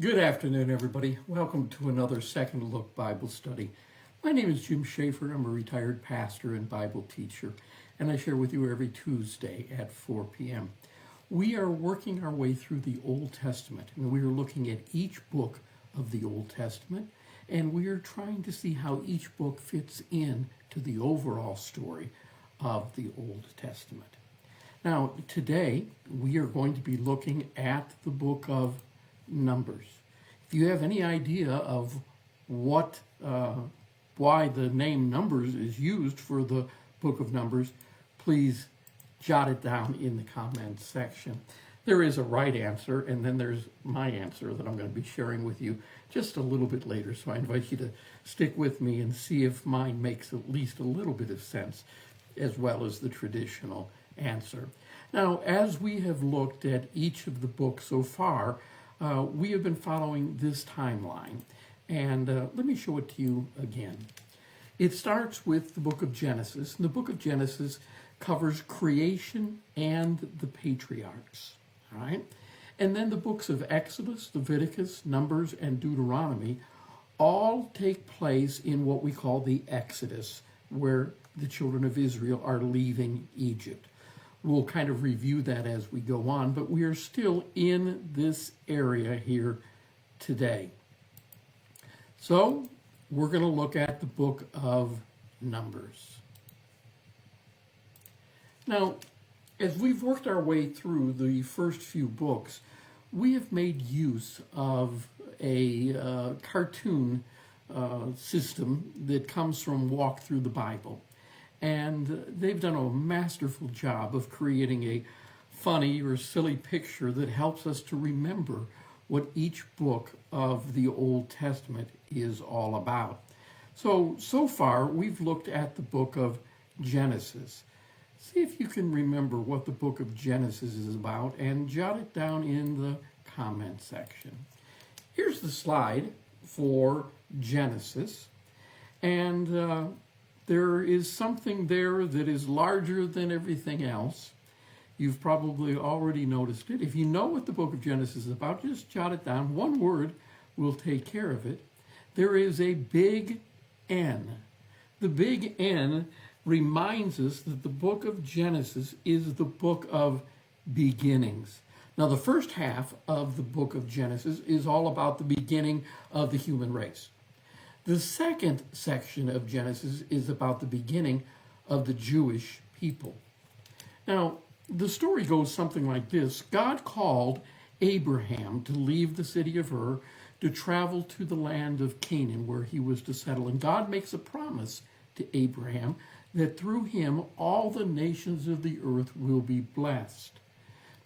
Good afternoon, everybody. Welcome to another Second Look Bible study. My name is Jim Schaefer. I'm a retired pastor and Bible teacher, and I share with you every Tuesday at 4 p.m. We are working our way through the Old Testament, and we are looking at each book of the Old Testament, and we are trying to see how each book fits in to the overall story of the Old Testament. Now, today, we are going to be looking at the book of Numbers. If you have any idea of why the name Numbers is used for the book of Numbers, please jot it down in the comments section. There is a right answer, and then there's my answer that I'm going to be sharing with you just a little bit later. So I invite you to stick with me and see if mine makes at least a little bit of sense, as well as the traditional answer. Now, as we have looked at each of the books so far, we have been following this timeline, and let me show it to you again. It starts with the book of Genesis, and the book of Genesis covers creation and the patriarchs, all right? And then the books of Exodus, Leviticus, Numbers, and Deuteronomy all take place in what we call the Exodus, where the children of Israel are leaving Egypt. We'll kind of review that as we go on, but we are still in this area here today. So we're going to look at the book of Numbers. Now, as we've worked our way through the first few books, we have made use of a cartoon system that comes from Walk Through the Bible. And they've done a masterful job of creating a funny or silly picture that helps us to remember what each book of the Old Testament is all about. So far, we've looked at the book of Genesis. See if you can remember what the book of Genesis is about and jot it down in the comment section. Here's the slide for Genesis, and there is something there that is larger than everything else. You've probably already noticed it. If you know what the book of Genesis is about, just jot it down. One word will take care of it. There is a big N. The big N reminds us that the book of Genesis is the book of beginnings. Now, the first half of the book of Genesis is all about the beginning of the human race. The second section of Genesis is about the beginning of the Jewish people. Now, the story goes something like this. God called Abraham to leave the city of Ur to travel to the land of Canaan where he was to settle. And God makes a promise to Abraham that through him all the nations of the earth will be blessed.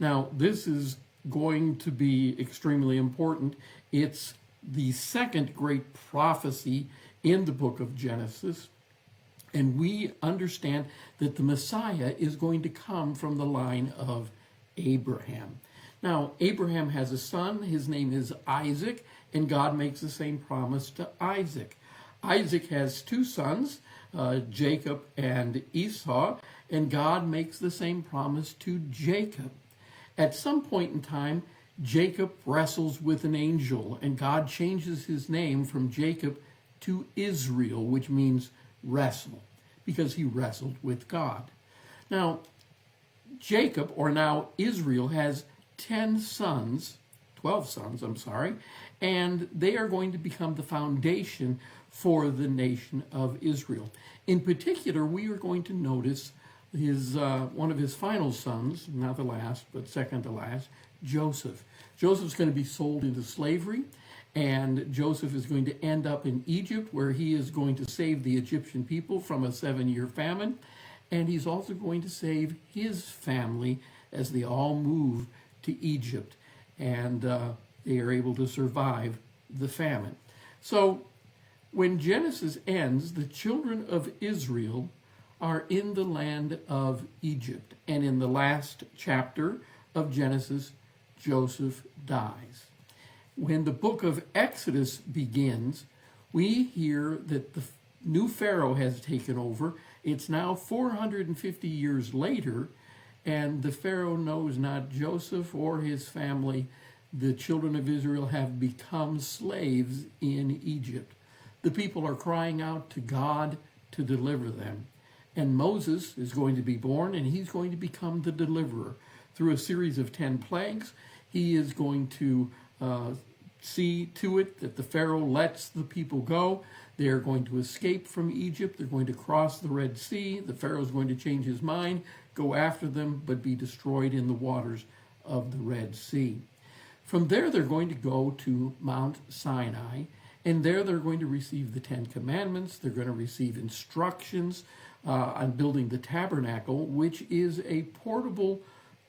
Now, this is going to be extremely important. It's the second great prophecy in the book of Genesis, and we understand that the Messiah is going to come from the line of Abraham. Now, Abraham has a son, his name is Isaac, and God makes the same promise to Isaac. Isaac has two sons, Jacob and Esau, and God makes the same promise to Jacob. At some point in time, Jacob wrestles with an angel, and God changes his name from Jacob to Israel, which means wrestle, because he wrestled with God. Now, Jacob, or now Israel, has 12 sons, and they are going to become the foundation for the nation of Israel. In particular, we are going to notice one of his final sons, not the last, but second to last, Joseph. Joseph's going to be sold into slavery, and Joseph is going to end up in Egypt, where he is going to save the Egyptian people from a 7-year famine, and he's also going to save his family as they all move to Egypt, and they are able to survive the famine. So when Genesis ends, the children of Israel are in the land of Egypt, and in the last chapter of Genesis, Joseph dies. When the book of Exodus begins, we hear that the new Pharaoh has taken over. It's now 450 years later, and the Pharaoh knows not Joseph or his family the children of Israel have become slaves in Egypt. The people are crying out to God to deliver them. And Moses is going to be born, and he's going to become the deliverer. Through a series of 10 plagues, he is going to see to it that the Pharaoh lets the people go. They are going to escape from Egypt. They're going to cross the Red Sea. The Pharaoh is going to change his mind, go after them, but be destroyed in the waters of the Red Sea. From there, they're going to go to Mount Sinai, and there they're going to receive the 10 Commandments. They're going to receive instructions on building the tabernacle, which is a portable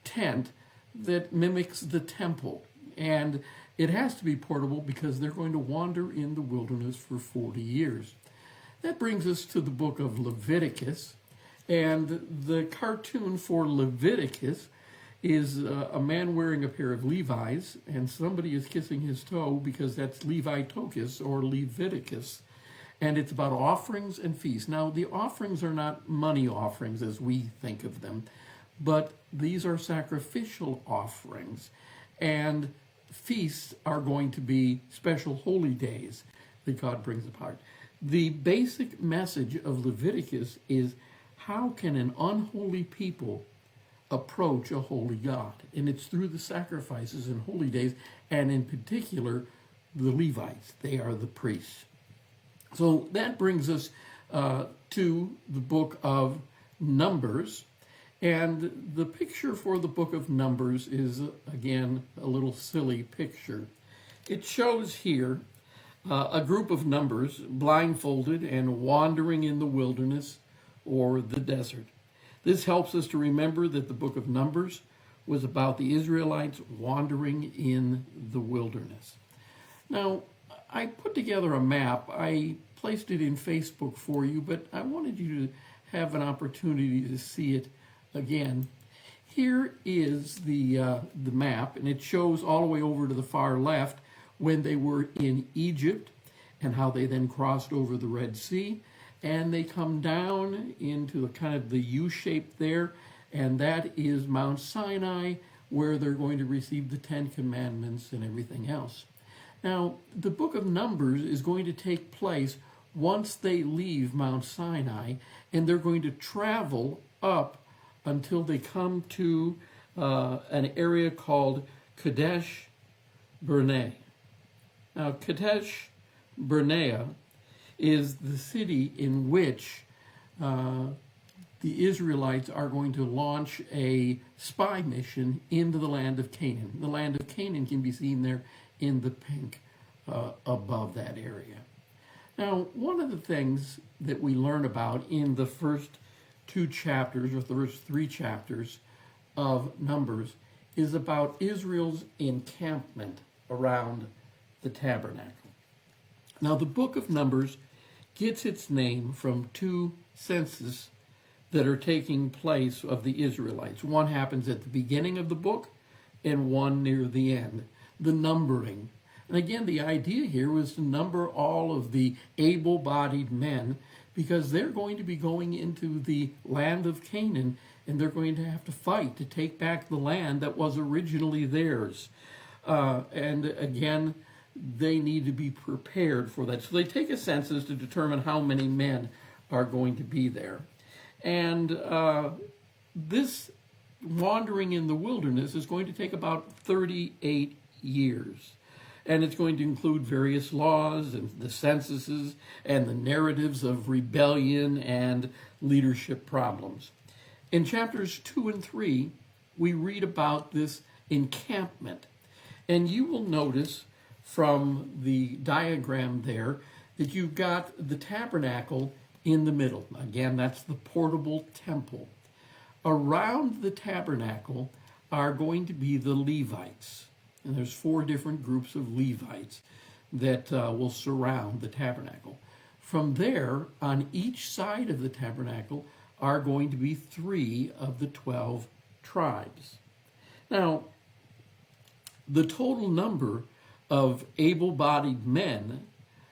tent that mimics the temple. And it has to be portable because they're going to wander in the wilderness for 40 years. That brings us to the book of Leviticus. And the cartoon for Leviticus is a man wearing a pair of Levi's, and somebody is kissing his toe because that's Leviticus or Leviticus. And it's about offerings and feasts. Now, the offerings are not money offerings as we think of them, but these are sacrificial offerings. And feasts are going to be special holy days that God brings apart. The basic message of Leviticus is, how can an unholy people approach a holy God? And it's through the sacrifices and holy days, and in particular, the Levites. They are the priests. So that brings us to the book of Numbers. And the picture for the book of Numbers is, again, a little silly picture. It shows here a group of numbers blindfolded and wandering in the wilderness or the desert. This helps us to remember that the book of Numbers was about the Israelites wandering in the wilderness. Now, I put together a map. I placed it in Facebook for you, but I wanted you to have an opportunity to see it again. Here is the map, and it shows all the way over to the far left when they were in Egypt and how they then crossed over the Red Sea. And they come down into kind of the U shape there, and that is Mount Sinai, where they're going to receive the 10 Commandments and everything else. Now, the book of Numbers is going to take place once they leave Mount Sinai, and they're going to travel up until they come to an area called Kadesh Barnea. Now, Kadesh Barnea is the city in which the Israelites are going to launch a spy mission into the land of Canaan. The land of Canaan can be seen there in the pink above that area. Now, one of the things that we learn about in the first 2 chapters, or the first 3 chapters of Numbers, is about Israel's encampment around the tabernacle. Now, the book of Numbers gets its name from 2 censuses that are taking place of the Israelites. One happens at the beginning of the book and one near the end, the numbering. And again, the idea here was to number all of the able-bodied men, because they're going to be going into the land of Canaan, and they're going to have to fight to take back the land that was originally theirs. And again, they need to be prepared for that. So they take a census to determine how many men are going to be there. And this wandering in the wilderness is going to take about 38 years. And it's going to include various laws and the censuses and the narratives of rebellion and leadership problems. In chapters 2 and 3, we read about this encampment. And you will notice from the diagram there that you've got the tabernacle in the middle. Again, that's the portable temple. Around the tabernacle are going to be the Levites. And there's 4 different groups of Levites that will surround the tabernacle. From there, on each side of the tabernacle, are going to be 3 of the 12 tribes. Now, the total number of able-bodied men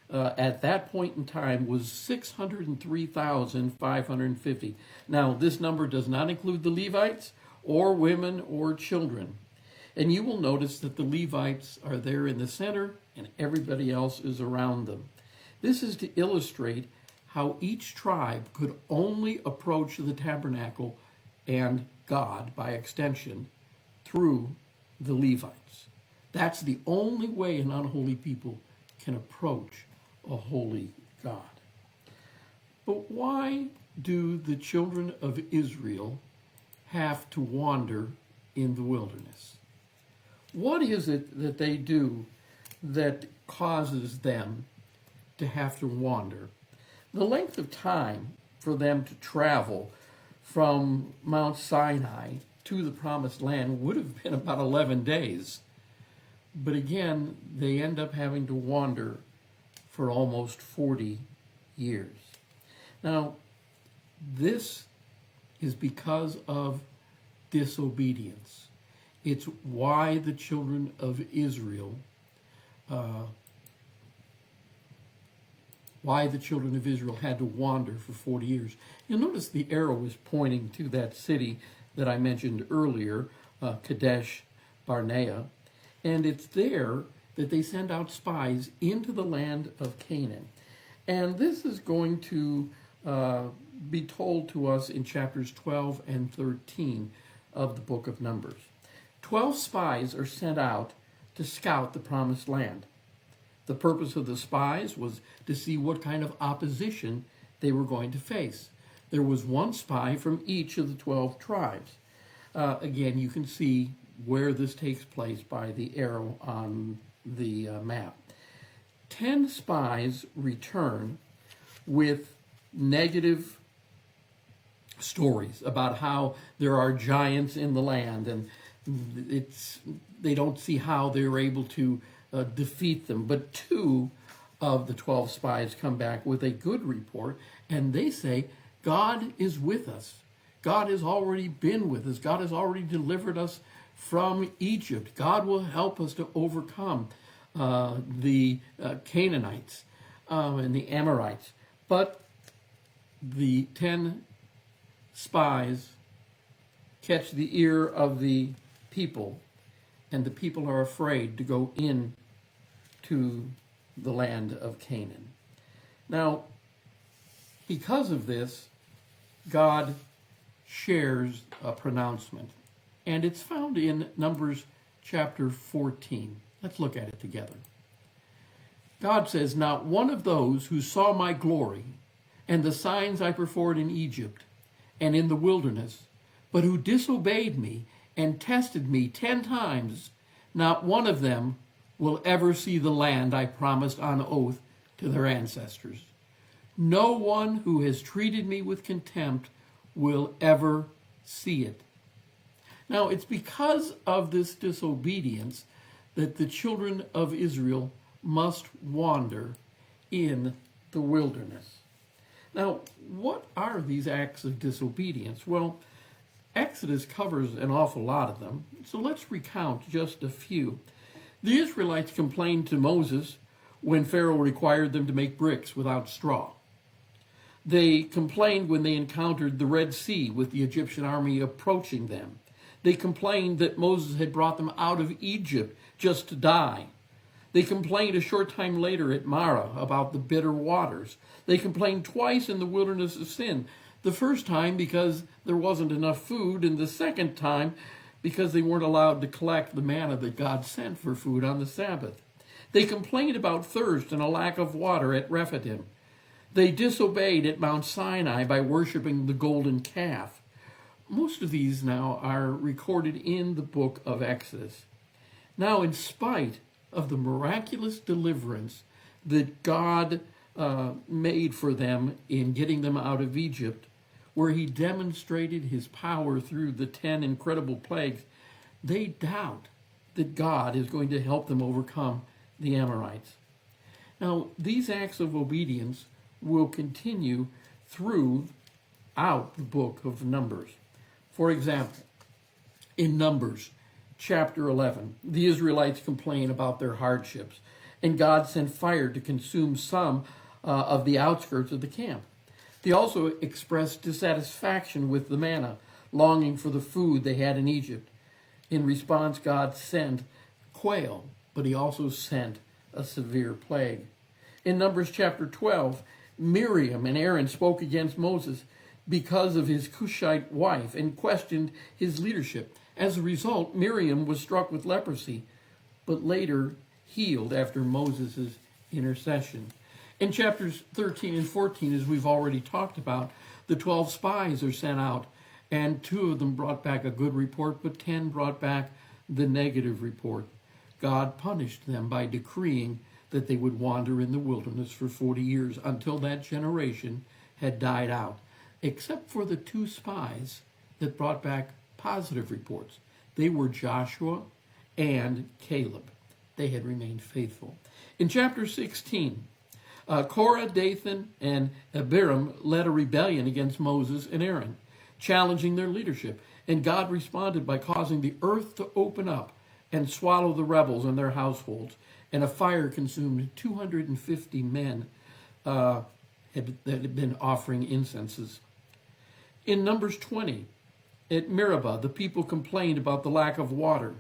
at that point in time was 603,550. Now, this number does not include the Levites or women or children. And you will notice that the Levites are there in the center and everybody else is around them. This is to illustrate how each tribe could only approach the tabernacle and God, by extension, through the Levites. That's the only way an unholy people can approach a holy God. But why do the children of Israel have to wander in the wilderness? What is it that they do that causes them to have to wander? The length of time for them to travel from Mount Sinai to the Promised Land would have been about 11 days. But again, they end up having to wander for almost 40 years. Now, this is because of disobedience. It's why the children of Israel had to wander for 40 years. You'll notice the arrow is pointing to that city that I mentioned earlier, Kadesh Barnea, and it's there that they send out spies into the land of Canaan. And this is going to be told to us in chapters 12 and 13 of the book of Numbers. 12 spies are sent out to scout the Promised Land. The purpose of the spies was to see what kind of opposition they were going to face. There was one spy from each of the 12 tribes. Again, you can see where this takes place by the arrow on the map. 10 spies return with negative stories about how there are giants in the land, and they don't see how they're able to defeat them. But 2 of the 12 spies come back with a good report, and they say, God is with us. God has already been with us. God has already delivered us from Egypt. God will help us to overcome the Canaanites and the Amorites. But the 10 spies catch the ear of the people, and the people are afraid to go in to the land of Canaan. Now, because of this, God shares a pronouncement, and it's found in Numbers chapter 14. Let's look at it together. God says, "Not one of those who saw my glory and the signs I performed in Egypt and in the wilderness, but who disobeyed me and tested me 10 times, not one of them will ever see the land I promised on oath to their ancestors. No one who has treated me with contempt will ever see it." Now, it's because of this disobedience that the children of Israel must wander in the wilderness. Now, what are these acts of disobedience? Well, Exodus covers an awful lot of them, so let's recount just a few. The Israelites complained to Moses when Pharaoh required them to make bricks without straw. They complained when they encountered the Red Sea with the Egyptian army approaching them. They complained that Moses had brought them out of Egypt just to die. They complained a short time later at Marah about the bitter waters. They complained twice in the wilderness of Sin. The first time because there wasn't enough food, and the second time because they weren't allowed to collect the manna that God sent for food on the Sabbath. They complained about thirst and a lack of water at Rephidim. They disobeyed at Mount Sinai by worshiping the golden calf. Most of these now are recorded in the book of Exodus. Now, in spite of the miraculous deliverance that God made for them in getting them out of Egypt, where he demonstrated his power through the 10 incredible plagues, they doubt that God is going to help them overcome the Amorites. Now, these acts of obedience will continue throughout the book of Numbers. For example, in Numbers chapter 11, the Israelites complain about their hardships, and God sent fire to consume some of the outskirts of the camp. They also expressed dissatisfaction with the manna, longing for the food they had in Egypt. In response, God sent quail, but he also sent a severe plague. In Numbers chapter 12, Miriam and Aaron spoke against Moses because of his Cushite wife and questioned his leadership. As a result, Miriam was struck with leprosy, but later healed after Moses' intercession. In chapters 13 and 14, as we've already talked about, the 12 spies are sent out, and 2 of them brought back a good report, but 10 brought back the negative report. God punished them by decreeing that they would wander in the wilderness for 40 years until that generation had died out, except for the 2 spies that brought back positive reports. They were Joshua and Caleb. They had remained faithful. In chapter 16, Korah, Dathan, and Abiram led a rebellion against Moses and Aaron, challenging their leadership. And God responded by causing the earth to open up and swallow the rebels and their households. And a fire consumed 250 men that had been offering incenses. In Numbers 20, at Meribah, the people complained about the lack of water.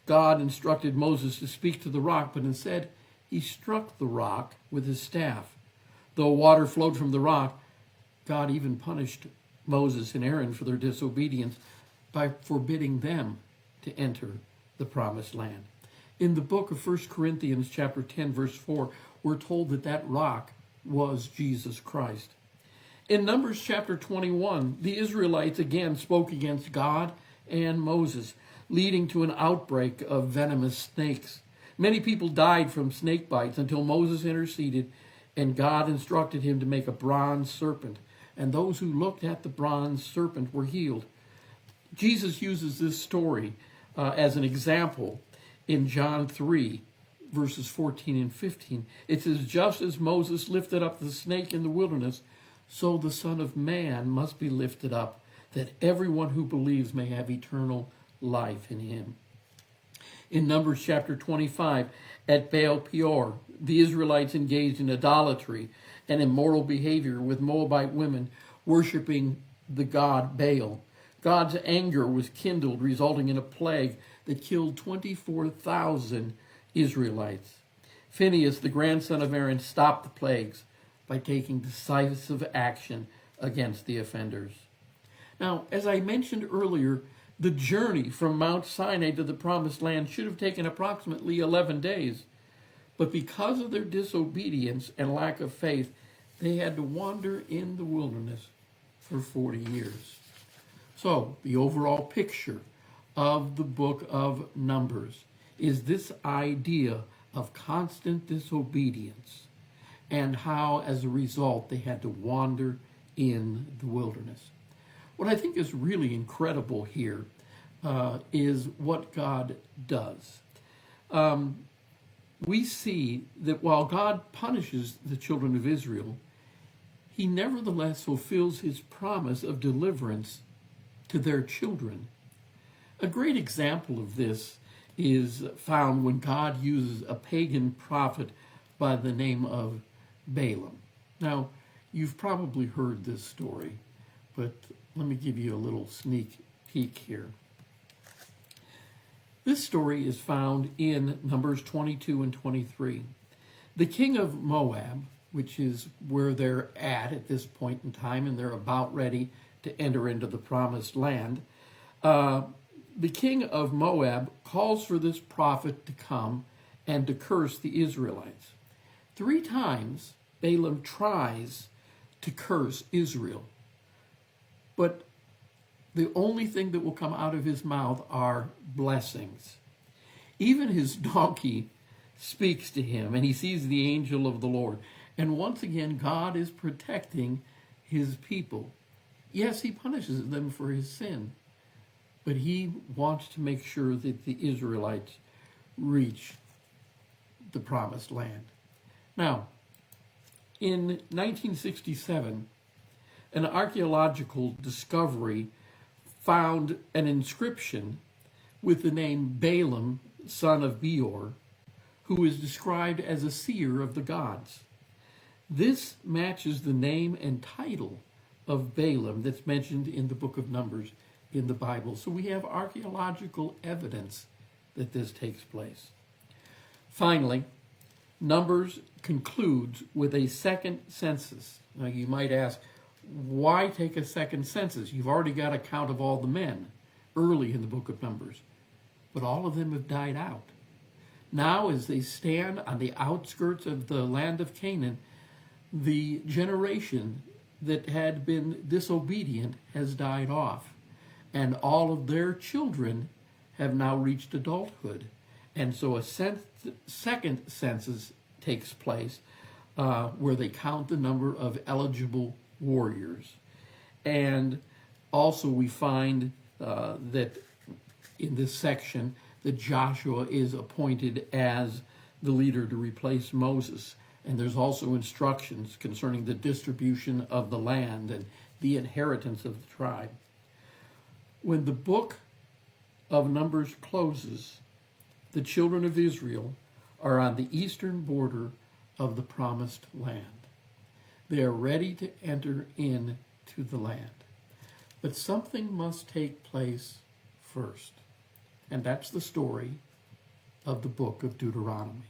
God instructed Moses to speak to the rock, but instead he struck the rock with his staff. Though water flowed from the rock, God even punished Moses and Aaron for their disobedience by forbidding them to enter the promised land. In the book of 1 Corinthians chapter 10, verse 4, we're told that that rock was Jesus Christ. In Numbers chapter 21, the Israelites again spoke against God and Moses, leading to an outbreak of venomous snakes. Many people died from snake bites until Moses interceded and God instructed him to make a bronze serpent. And those who looked at the bronze serpent were healed. Jesus uses this story as an example in John 3, verses 14 and 15. It says, just as Moses lifted up the snake in the wilderness, so the Son of Man must be lifted up, that everyone who believes may have eternal life in him. In Numbers chapter 25, at Baal Peor, the Israelites engaged in idolatry and immoral behavior with Moabite women worshiping the god Baal. God's anger was kindled, resulting in a plague that killed 24,000 Israelites. Phinehas, the grandson of Aaron, stopped the plagues by taking decisive action against the offenders. Now, as I mentioned earlier, the journey from Mount Sinai to the Promised Land should have taken approximately 11 days. But because of their disobedience and lack of faith, they had to wander in the wilderness for 40 years. So, the overall picture of the book of Numbers is this idea of constant disobedience and how, as a result, they had to wander in the wilderness. What I think is really incredible here is what God does. We see that while God punishes the children of Israel, he nevertheless fulfills his promise of deliverance to their children. A great example of this is found when God uses a pagan prophet by the name of Balaam. Now, you've probably heard this story, but let me give you a little sneak peek here. This story is found in Numbers 22 and 23. The king of Moab, which is where they're at this point in time, and they're about ready to enter into the promised land, the king of Moab calls for this prophet to come and to curse the Israelites. 3 times Balaam tries to curse Israel, but the only thing that will come out of his mouth are blessings. Even his donkey speaks to him, and he sees the angel of the Lord. And once again, God is protecting his people. Yes, he punishes them for his sin, but he wants to make sure that the Israelites reach the promised land. Now, in 1967, an archaeological discovery found an inscription with the name Balaam, son of Beor, who is described as a seer of the gods. This matches the name and title of Balaam that's mentioned in the book of Numbers, in the Bible. So we have archaeological evidence that this takes place. Finally, Numbers concludes with a second census. Now you might ask, why take a second census? You've already got a count of all the men early in the book of Numbers, but all of them have died out. Now, as they stand on the outskirts of the land of Canaan, the generation that had been disobedient has died off, and all of their children have now reached adulthood. And so a second census takes place where they count the number of eligible warriors. And also we find that in this section that Joshua is appointed as the leader to replace Moses. And there's also instructions concerning the distribution of the land and the inheritance of the tribe. When the book of Numbers closes, the children of Israel are on the eastern border of the promised land. They are ready to enter into the land. But something must take place first. And that's the story of the book of Deuteronomy.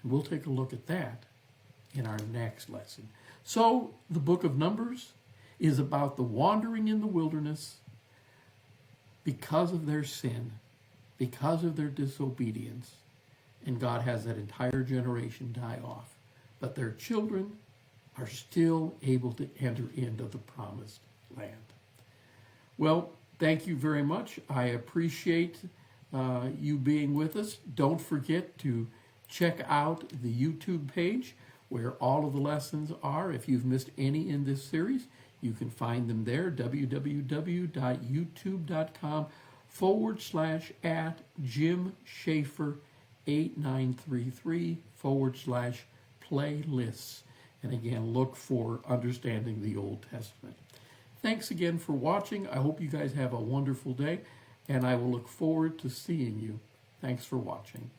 And we'll take a look at that in our next lesson. So the book of Numbers is about the wandering in the wilderness because of their sin, because of their disobedience, and God has that entire generation die off. But their children are still able to enter into the promised land. Well, thank you very much. I appreciate you being with us. Don't forget to check out the YouTube page where all of the lessons are. If you've missed any in this series, you can find them there, www.youtube.com/@JimSchaefer8933/playlists. And again, look for Understanding the Old Testament. Thanks again for watching. I hope you guys have a wonderful day, and I will look forward to seeing you. Thanks for watching.